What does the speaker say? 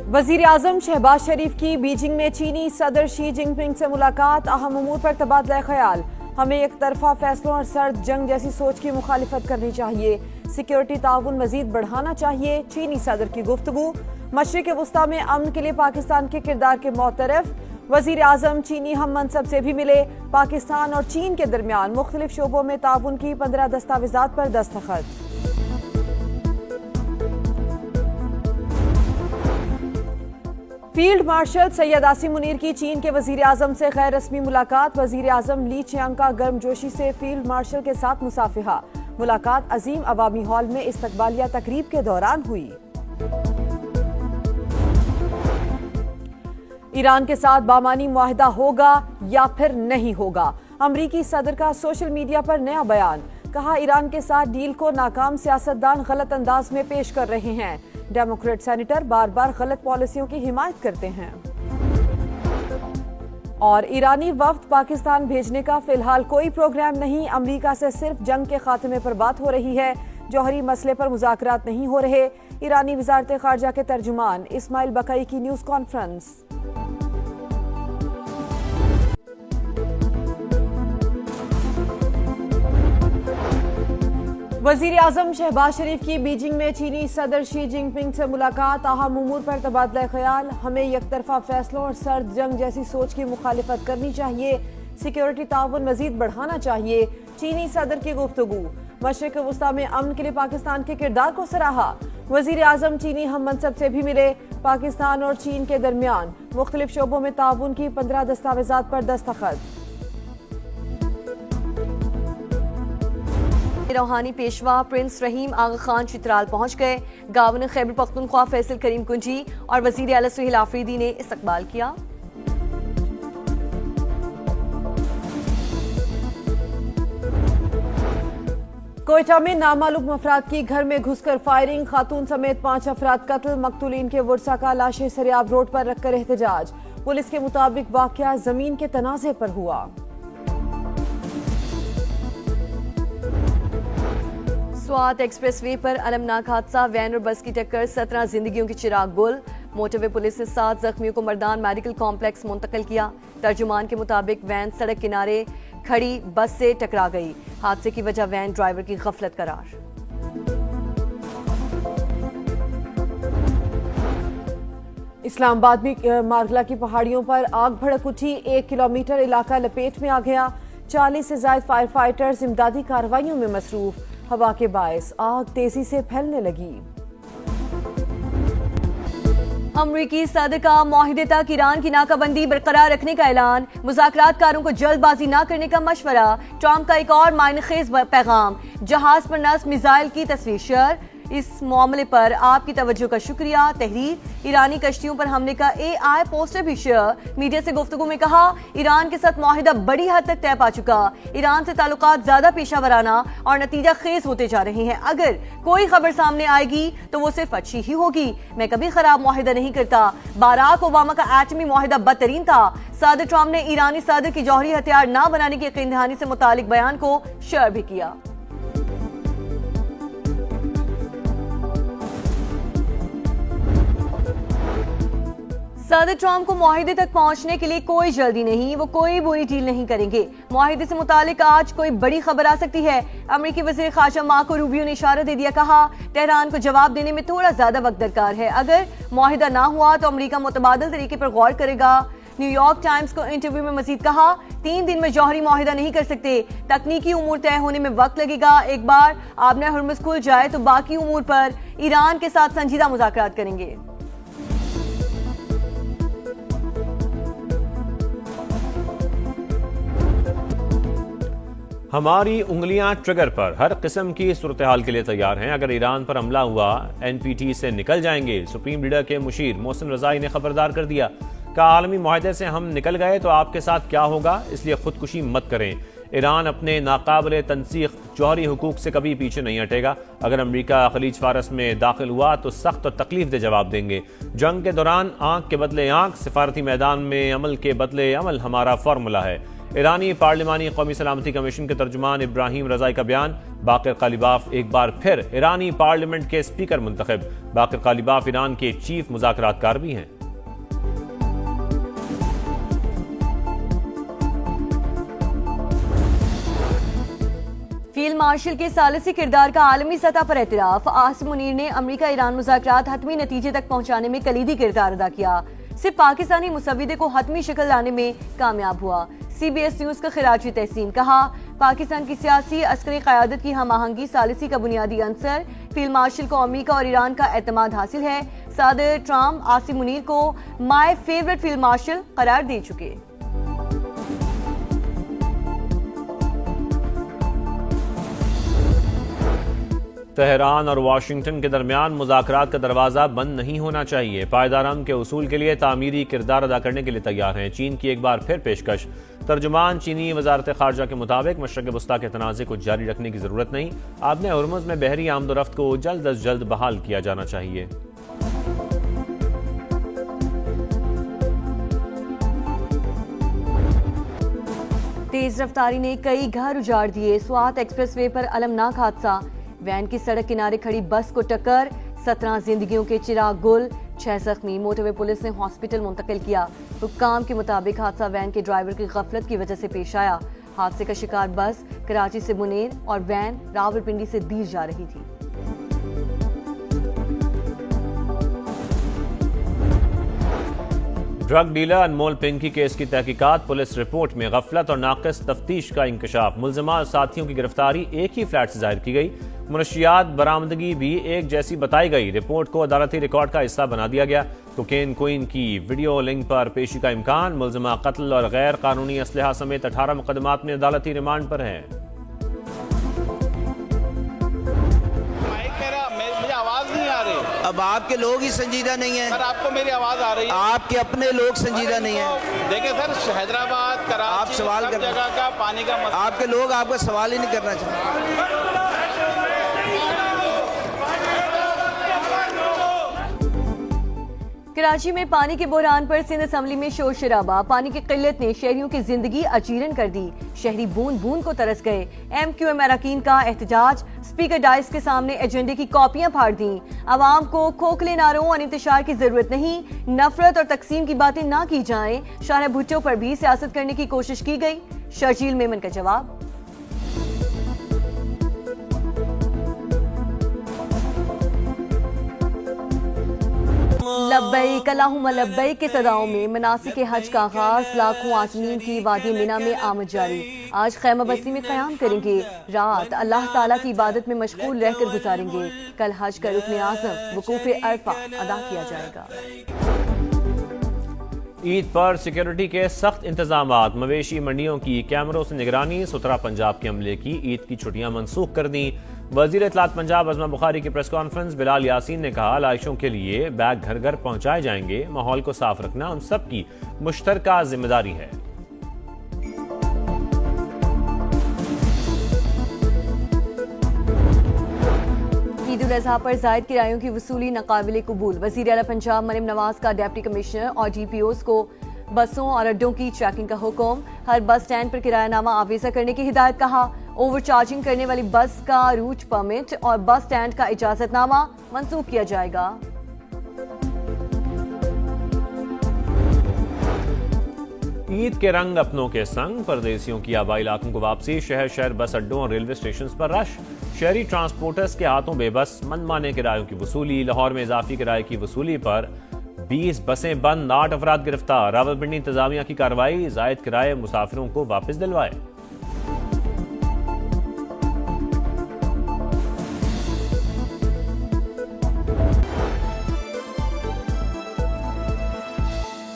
वजीर आजम शहबाज शरीफ की बीजिंग में चीनी सदर शी जिनपिंग से मुलाकात, अहम उमूर पर तबादला ख्याल। हमें एक तरफा फैसलों और सर्द जंग जैसी सोच की मुखालिफत करनी चाहिए, सिक्योरिटी ताउन मजीद बढ़ाना चाहिए। चीनी सदर की गुफ्तगू। मशरिक वस्ता में अमन के लिए पाकिस्तान के किरदार के मोतरफ। वजीर आजम चीनी हम मनसब से भी मिले। पाकिस्तान और चीन के दरमियान मुख्तलिफ शोबों में ताउन की 15 दस्तावेजात पर दस्तखत। फील्ड मार्शल सैयद आसिम मुनीर की चीन के वजीर आजम से गैर रस्मी मुलाकात। वजीर आजम ली चियांग का गर्मजोशी से फील्ड मार्शल के साथ मुसाफिहा। मुलाकात अजीम अवामी हॉल में इस्तकबालिया तकरीब के दौरान हुई। ईरान के साथ बामानी मुआहिदा होगा या फिर नहीं होगा। अमरीकी सदर का सोशल मीडिया पर नया बयान। कहा, ईरान के साथ डील को नाकाम सियासतदान गलत अंदाज में पेश कर रहे हैं। डेमोक्रेट सेनेटर बार बार गलत पॉलिसियों की हिमायत करते हैं। और ईरानी वफ्द पाकिस्तान भेजने का फिलहाल कोई प्रोग्राम नहीं। अमरीका से सिर्फ जंग के खात्मे पर बात हो रही है, जौहरी मसले पर मुज़ाकरात नहीं हो रहे। ईरानी वज़ारत ख़ारजा के तर्जुमान इस्माइल बकई की न्यूज़ कॉन्फ्रेंस। वजीर आजम शहबाज शरीफ की बीजिंग में चीनी सदर शी जिनपिंग से मुलाकात, अहम उमूर पर तबादला ख्याल। हमें यकतरफा फैसलों और सर्द जंग जैसी सोच की मुखालिफत करनी चाहिए, सिक्योरिटी ताउन मजीद बढ़ाना चाहिए। चीनी सदर की गुफ्तगू। मशरिक वस्ता में अमन के लिए पाकिस्तान के किरदार को सराहा। वजीर आजम चीनी हम मनसब से भी मिले। पाकिस्तान और चीन के दरमियान मुख्तलिफ शोबों में ताउन की 15 दस्तावेजात पर दस्तखत। रूहानी पेशवा प्रिंस रहीम आगा खान चित्राल पहुंच गए। गवर्नर खैबर पख्तूनख्वा फैसल करीम कुंजी और वजीर आला सुहेल आफरीदी ने इस्तकबाल किया। कोयटा में नामालूम अफराद की घर में घुसकर फायरिंग, खातून समेत 5 अफराद कत्ल। मकतूलीन के वुरसा का लाशें सरियाब रोड पर रखकर एहतजाज। पुलिस के मुताबिक वाकया जमीन के तनाजे पर हुआ। स्वात एक्सप्रेसवे पर अलमनाक हादसा, वैन और बस की टक्कर, 17 जिंदगियों की चिराग गुल। मोटरवे पुलिस ने 7 जख्मियों को मर्दान मेडिकल कॉम्प्लेक्स मुंतकिल किया। तर्जुमान के मुताबिक वैन सड़क किनारे खड़ी बस से टकरा गई। हादसे की वजह वैन ड्राइवर की गफलत करार। इस्लामाबाद में मारगला की पहाड़ियों पर आग भड़क उठी। 1 किलोमीटर इलाका लपेट में आ गया। 40 से ज्यादा फायर फाइटर्स इमदादी कार्रवाइयों में मसरूफ। हवा के बायस आग तेजी से फैलने लगी। अमरीकी सदर का मुआहिदे तक ईरान की नाकाबंदी बरकरार रखने का ऐलान। मुज़ाकरातकारों को जल्दबाजी न करने का मशवरा। ट्रंप का एक और मायनेखेज पैगाम। जहाज पर नस्ब मिसाइल की तस्वीर शेयर। इस मामले पर आपकी तवज्जो का शुक्रिया। तहरीर। ईरानी कश्तियों पर हमले का AI पोस्टर भी शेयर। मीडिया से गुफ्तगू में कहा, ईरान के साथ मुआहिदा बड़ी हद तक तय पा चुका। ईरान से ताल्लुकात ज्यादा पेशा वराना और नतीजा खेज होते जा रहे हैं। अगर कोई खबर सामने आएगी तो वो सिर्फ अच्छी ही होगी। मैं कभी खराब मुआहिदा नहीं करता। बाराक ओबामा का एटमी मुआहिदा बदतरीन था। सदर ट्रंप ने ईरानी सदर की जौहरी हथियार न बनाने की यकीन दहानी से मुतालिक बयान को शेयर भी किया। सदर ट्रंप को मुआहिदे तक पहुंचने के लिए कोई जल्दी नहीं, वो कोई बुरी डील नहीं करेंगे। मुआहिदे से मुतालिक आज कोई बड़ी खबर आ सकती है। अमेरिकी वज़ीर ख़ारजा मार्को रूबियो ने इशारा दे दिया। कहा, तेहरान को जवाब देने में थोड़ा ज्यादा वक्त दरकार है। अगर मुआहिदा ना हुआ तो अमेरिका मुतबादल तरीके पर गौर करेगा। न्यूयॉर्क टाइम्स को इंटरव्यू में मजीद कहा, 3 दिन में जौहरी मुआहिदा नहीं कर सकते। तकनीकी उमूर तय होने में वक्त लगेगा। एक बार आबना हुर्मुज़ खुल जाए तो बाकी उमूर पर ईरान के साथ संजीदा मुज़ाकरात करेंगे। हमारी उंगलियां ट्रिगर पर हर किस्म की सूरत हाल के लिए तैयार हैं। अगर ईरान पर हमला हुआ NPT से निकल जाएंगे। सुप्रीम लीडर के मुशीर मोहसिन रजाई ने खबरदार कर दिया। कहा, आलमी मुआहदे से हम निकल गए तो आपके साथ क्या होगा, इसलिए खुदकुशी मत करें। ईरान अपने नाकाबिल तनसीख जौहरी हुकूक से कभी पीछे नहीं हटेगा। अगर अमरीका खलीज फारस में दाखिल हुआ तो सख्त और तकलीफ दे जवाब देंगे। जंग के दौरान आंख के बदले आंख, सिफारती मैदान में अमल के बदले अमल हमारा फार्मूला है। ईरानी पार्लिमानी कौमी सलामती कमीशन के तर्जुमान इब्राहिम रजाई का बयान। बाकिर कालिबाफ एक बार फिर ईरानी पार्लियामेंट के स्पीकर मुंतखब। बाकिर कालिबाफ ईरान के चीफ मुज़ाकरातकार भी हैं। फील्ड मार्शल के सालिसी किरदार का आलमी सतह पर एतराफ। आसिम मुनीर ने अमेरिका ईरान मुज़ाकरात हतमी नतीजे तक पहुंचाने में कलीदी किरदार अदा किया। सिर्फ पाकिस्तानी मुसविदे को हतमी शक्ल लाने में कामयाब हुआ। CBS न्यूज का खिराजी तहसीन। कहा, पाकिस्तान की सियासी अस्करी क़यादत की हम आहंगी सालिसी का बुनियादी अंसर। फील्ड मार्शल को अमेरिका और ईरान का एतमाद हासिल है। सदर ट्रम्प आसिम मुनीर को माय फेवरेट फील्ड मार्शल करार दे चुके। तेहरान और वाशिंगटन के दरमियान मुज़ाकरात का दरवाज़ा बंद नहीं होना चाहिए। पायदार अमन के उसूल के लिए तामीरी किरदार अदा करने के लिए तैयार हैं। चीन की एक बार फिर पेशकश। तर्जुमान चीनी वजारत खारजा के मुताबिक मशरक़ वस्ता के तनाज़े को जारी रखने की ज़रूरत नहीं। आबने हुर्मुज़ में बहरी आमदोरफ्त को जल्द अज जल्द बहाल किया जाना चाहिए। तेज रफ्तारी ने कई घर उजाड़ दिए। स्वात एक्सप्रेसवे पर अलमनाक हादसा। वैन की सड़क किनारे खड़ी बस को टक्कर। 17 जिंदगियों के चिराग गुल। 6 जख्मी। मोटरवे पुलिस ने हॉस्पिटल मुंतकिल किया। हुक्काम के मुताबिक हादसा वैन के ड्राइवर की गफलत की वजह से पेश आया। हादसे का शिकार बस कराची से मुनेर और वैन रावलपिंडी से दीर जा रही थी। ड्रग डीलर अनमोल पिंकी केस की तहकीकात। पुलिस रिपोर्ट में गफलत और नाक़िस तफ्तीश का इंकशाफ। मुल्ज़िमा साथियों की गिरफ्तारी एक ही फ्लैट से जाहिर की गई। मुनशियात बरामदगी भी एक जैसी बताई गई। रिपोर्ट को अदालती रिकॉर्ड का हिस्सा बना दिया गया। कोकेन क्वीन की वीडियो लिंक पर पेशी का इम्कान। मुल्ज़िमा कत्ल और गैर कानूनी असलहा समेत 18 मुकदमात में अदालती रिमांड पर है। अब आपके लोग ही संजीदा नहीं है। सर, आपको मेरी आवाज आ रही है? आपके अपने लोग संजीदा नहीं है। देखिए सर, हैदराबाद, कराची, आप सवाल सब कर जगह का पानी का मसला। आपके लोग आपका सवाल ही नहीं करना चाहते। कराची में पानी के बहरान पर सिंध असम्बली में शोर शराबा। पानी की किल्लत ने शहरियों की जिंदगी अजीरन कर दी। शहरी बूंद बूंद को तरस गए। MQM अरकान का एहतजाज। स्पीकर डाइस के सामने एजेंडे की कॉपियां फाड़ दी। आवाम को खोखले नारों और इंतशार की जरूरत नहीं। नफरत और तकसीम की बातें ना की जाएं। शाह भुट्टो पर भी सियासत करने की कोशिश की गई। शर्जील मेमन का जवाब। लब्बैक अल्लाहुम्मा लब्बैक के सदाओं में मनासिक के हज का आगाज। लाखों आज़मीन की वादी मिना में आमद जारी। आज खैमा बस्ती में क़याम करेंगे। रात अल्लाह ताला की इबादत में मशगूल रहकर गुजारेंगे। कल हज का रुकन आज़म वकूफ़ अरफा अदा किया जाएगा। ईद पर सिक्योरिटी के सख्त इंतजामात। मवेशी मंडियों की कैमरों से निगरानी। सुतरा पंजाब के अमले की ईद की छुट्टियां मनसूख कर दी। वजीर इत्तलात पंजाब अज़मा बुखारी की प्रेस कॉन्फ्रेंस। बिलाल यासीन ने कहा, लाइशों के लिए बैग घर घर पहुंचाए जाएंगे। माहौल को साफ रखना उन सब की मुश्तरका जिम्मेदारी है। ईद उल अज़हा पर जायद किरायों की वसूली नाकाबिले कबूल। वज़ीर आला पंजाब मरियम नवाज का डिप्टी कमिश्नर और DPOs को बसों और अड्डों की चेकिंग का हुक्म। हर बस स्टैंड पर किरायानामा आवेजा करने की हिदायत। कहा, ओवरचार्जिंग करने वाली बस का रूट परमिट और बस स्टैंड का इजाजतनामा मंसूख किया जाएगा। ईद के रंग अपनों के संग। परदेसियों की आबाई इलाकों को वापसी। शहर शहर बस अड्डों और रेलवे स्टेशन पर रश। शहरी ट्रांसपोर्टर्स के हाथों बेबस मनमाने किरायों की वसूली। लाहौर में इजाफी किराए की वसूली पर 20 बसें बंद। 8 अफराद गिरफ्तार। रावलपिंडी इंतजामिया की कार्रवाई। जायद किराए मुसाफिरों को वापस दिलवाए।